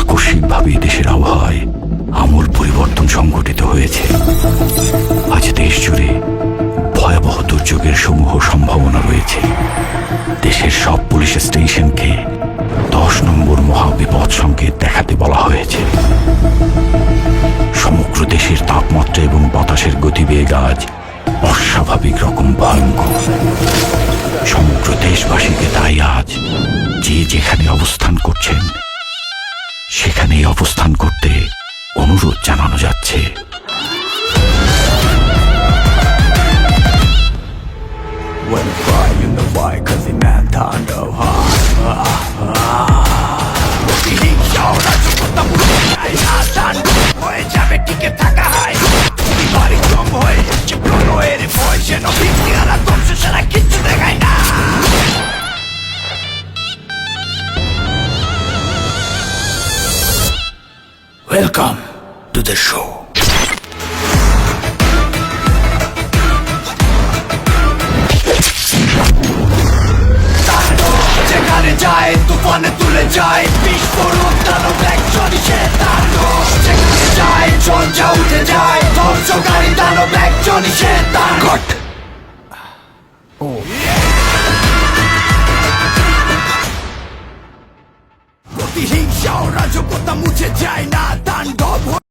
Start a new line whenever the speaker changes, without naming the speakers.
আকস্মিকভাবে দেশের আবহাওয়ায় আমূল পরিবর্তন সংঘটিত হয়েছে। আজ দেশ জুড়ে ভয়াবহ দুর্যোগের সমূহ সম্ভাবনা রয়েছে। দেশের সব পুলিশ স্টেশনকে 10 নম্বর মহাবিপদ সংকেত দেখাতে বলা হয়েছে। সমগ্র দেশের তাপমাত্রা এবং বাতাসের গতিবেগ আজ অস্বাভাবিক রকম ভয়ঙ্কর। সমগ্র দেশবাসীকে তাই আজ যে যেখানে অবস্থান করছেন সেখানেই অবস্থান করতে অনুরোধ জানানো যাচ্ছে। Welcome to the show. যেখানে যায় তুফানে তুলে যায় বিস্ফোরণ দানব একজনই সে তাণ্ডব। যেখানে যায় ঝঞ্ঝা উঠে যায় ধ্বংসকারী দানব একজনই সে তাণ্ডব। প্রতিহিংসা ও রাজকতা মুছে যায় না তাণ্ডব।